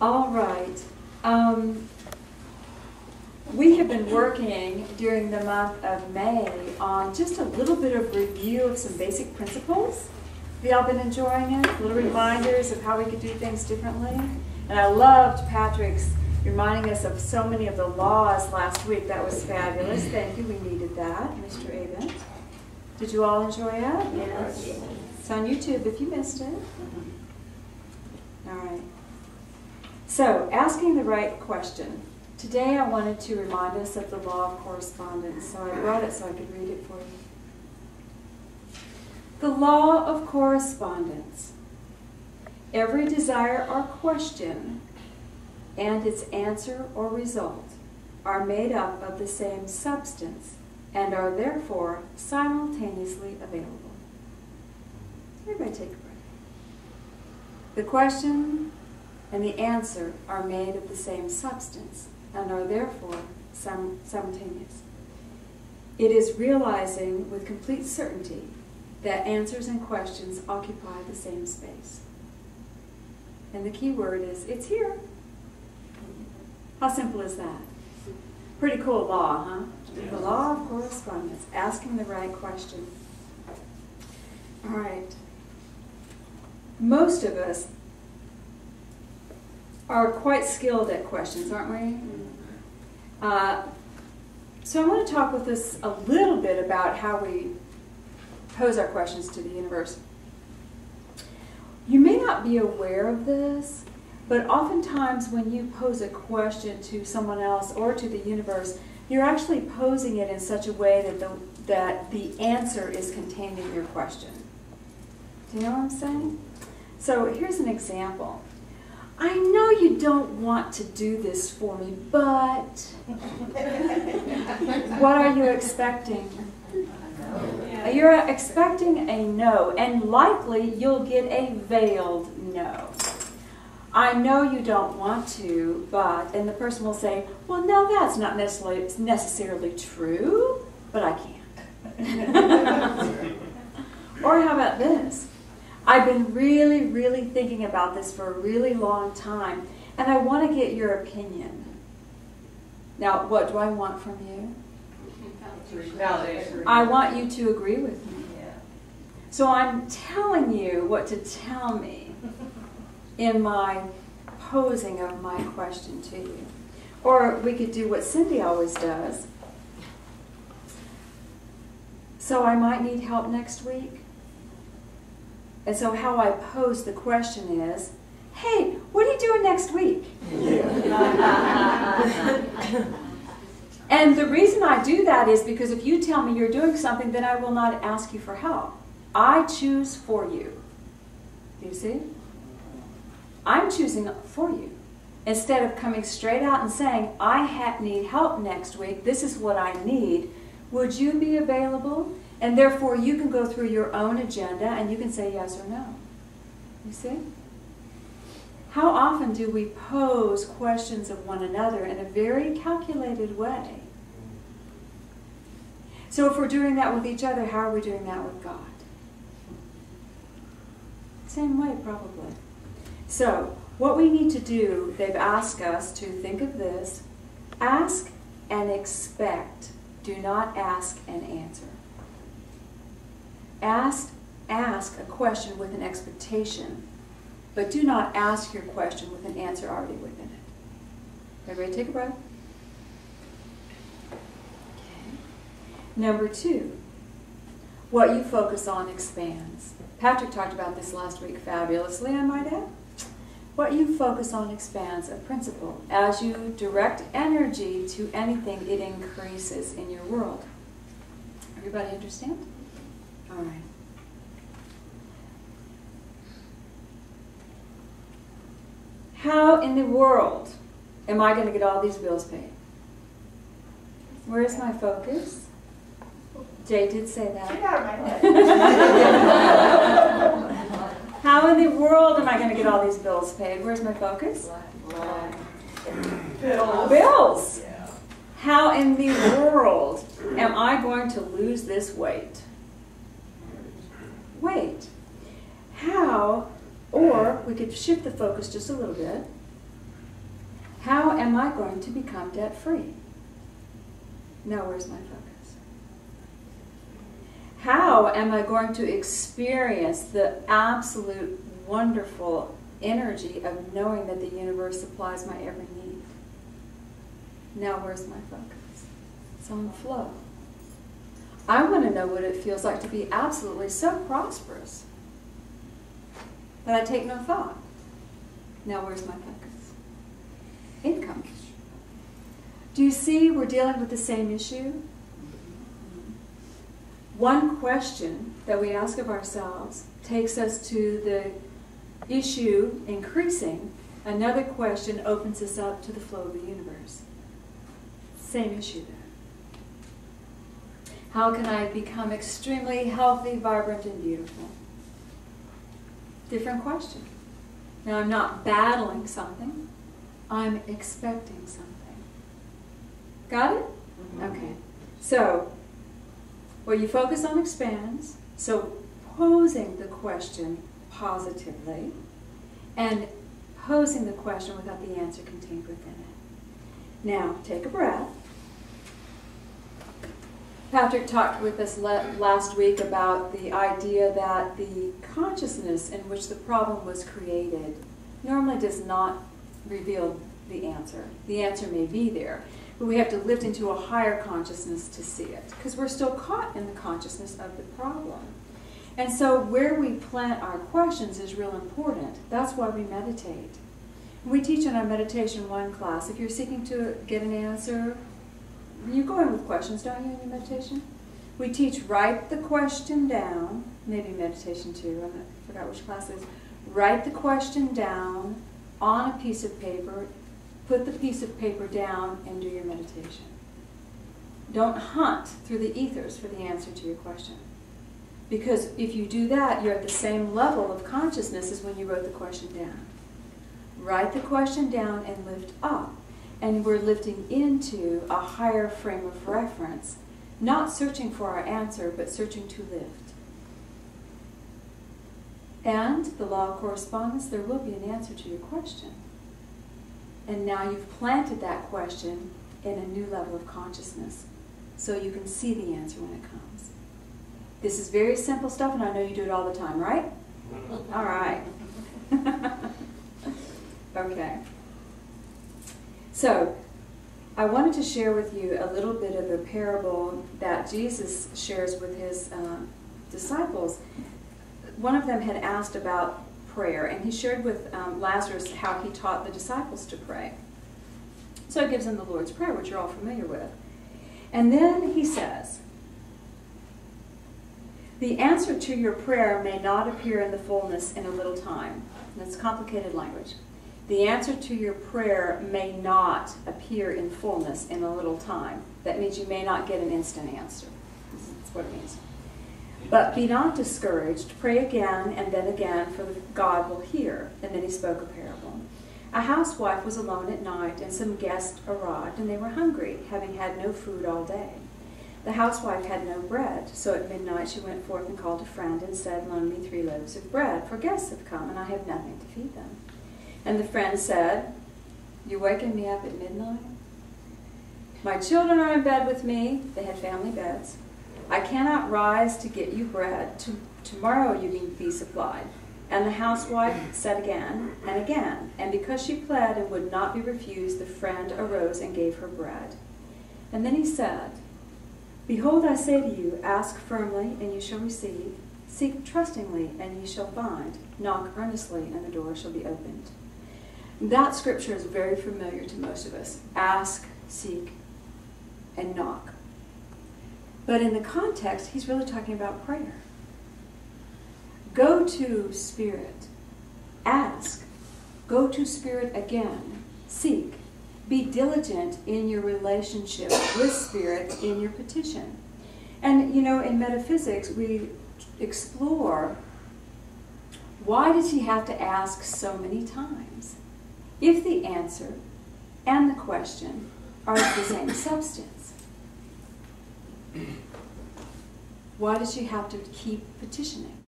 All right. We have been working during the month of May on just a little bit of review of some basic principles. Have y'all been enjoying it? Little reminders of how we could do things differently. And I loved Patrick's reminding us of so many of the laws last week. That was fabulous. Thank you. We needed that, Mr. Avent. Did you all enjoy it? Yes. It's on YouTube if you missed it. All right. So, asking the right question. Today I wanted to remind us of the law of correspondence, so I brought it so I could read it for you. The law of correspondence. Every desire or question and its answer or result are made up of the same substance and are therefore simultaneously available. Everybody take a breath. The question and the answer are made of the same substance and are therefore simultaneous. It is realizing with complete certainty that answers and questions occupy the same space. And the key word is, it's here. How simple is that? Pretty cool law, huh? The law of correspondence, asking the right question. All right. Most of us are quite skilled at questions, aren't we? So I want to talk with us a little bit about how we pose our questions to the universe. You may not be aware of this, but oftentimes when you pose a question to someone else or to the universe, you're actually posing it in such a way that the answer is contained in your question. Do you know what I'm saying? So here's an example. I know you don't want to do this for me, but what are you expecting? You're expecting a no, and likely you'll get a veiled no. I know you don't want to, but, and the person will say, well, no, that's not necessarily true, but I can't. Or how about this? I've been really, really thinking about this for a really long time, and I want to get your opinion. Now, what do I want from you? Validation. I want you to agree with me. Yeah. So I'm telling you what to tell me in my posing of my question to you. Or we could do what Cindy always does. So I might need help next week. And so how I pose the question is, hey, what are you doing next week? And the reason I do that is because if you tell me you're doing something, then I will not ask you for help. I choose for you. Do you see? I'm choosing for you. Instead of coming straight out and saying, I need help next week, this is what I need, would you be available? And therefore you can go through your own agenda and you can say yes or no. You see? How often do we pose questions of one another in a very calculated way? So if we're doing that with each other, how are we doing that with God? Same way, probably. So what we need to do, they've asked us to think of this: ask and expect. Do not ask and answer. Ask a question with an expectation, but do not ask your question with an answer already within it. Everybody take a breath. Okay. Number 2, what you focus on expands. Patrick talked about this last week fabulously, I might add. What you focus on expands, a principle. As you direct energy to anything, it increases in your world. Everybody understand? All right. How in the world am I going to get all these bills paid? Where's my focus? Jay did say that. How in the world am I going to get all these bills paid? Where's my focus? Bills. Yeah. How in the world am I going to lose this weight? How, or we could shift the focus just a little bit. How am I going to become debt-free? Now where's my focus? How am I going to experience the absolute wonderful energy of knowing that the universe supplies my every need? Now where's my focus? It's on the flow. I want to know what it feels like to be absolutely so prosperous that I take no thought. Now where's my focus? Income. Do you see we're dealing with the same issue? One question that we ask of ourselves takes us to the issue increasing. Another question opens us up to the flow of the universe. Same issue there. How can I become extremely healthy, vibrant, and beautiful? Different question. Now I'm not battling something. I'm expecting something. Got it? Okay. So, what you focus on expands. So, posing the question positively and posing the question without the answer contained within it. Now, take a breath. Patrick talked with us last week about the idea that the consciousness in which the problem was created normally does not reveal the answer. The answer may be there, but we have to lift into a higher consciousness to see it, because we're still caught in the consciousness of the problem. And so where we plant our questions is real important. That's why we meditate. We teach in our Meditation 1 class, if you're seeking to get an answer, you go in with questions, don't you, in your meditation? We teach, write the question down, maybe Meditation 2, I forgot which class it is. Write the question down on a piece of paper, put the piece of paper down, and do your meditation. Don't hunt through the ethers for the answer to your question. Because if you do that, you're at the same level of consciousness as when you wrote the question down. Write the question down and lift up. And we're lifting into a higher frame of reference, not searching for our answer, but searching to lift. And the law of correspondence, there will be an answer to your question. And now you've planted that question in a new level of consciousness, so you can see the answer when it comes. This is very simple stuff, and I know you do it all the time, right? All right. Okay. So, I wanted to share with you a little bit of a parable that Jesus shares with his disciples. One of them had asked about prayer, and he shared with Lazarus how he taught the disciples to pray. So he gives them the Lord's Prayer, which you're all familiar with. And then he says, the answer to your prayer may not appear in the fullness in a little time. That's complicated language. The answer to your prayer may not appear in fullness in a little time. That means you may not get an instant answer. That's what it means. But be not discouraged. Pray again and then again, for God will hear. And then he spoke a parable. A housewife was alone at night, and some guests arrived, and they were hungry, having had no food all day. The housewife had no bread, so at midnight she went forth and called a friend and said, loan me 3 loaves of bread, for guests have come, and I have nothing to feed them. And the friend said, you're waking me up at midnight? My children are in bed with me. They had family beds. I cannot rise to get you bread. Tomorrow you can be supplied. And the housewife said again and again. And because she pled and would not be refused, the friend arose and gave her bread. And then he said, behold, I say to you, ask firmly, and you shall receive. Seek trustingly, and ye shall find. Knock earnestly, and the door shall be opened. That scripture is very familiar to most of us. Ask, seek, and knock. But in the context, he's really talking about prayer. Go to Spirit. Ask. Go to Spirit again. Seek. Be diligent in your relationship with Spirit in your petition. And, you know, in metaphysics, we explore, why does he have to ask so many times? If the answer and the question are the same substance, why does she have to keep petitioning?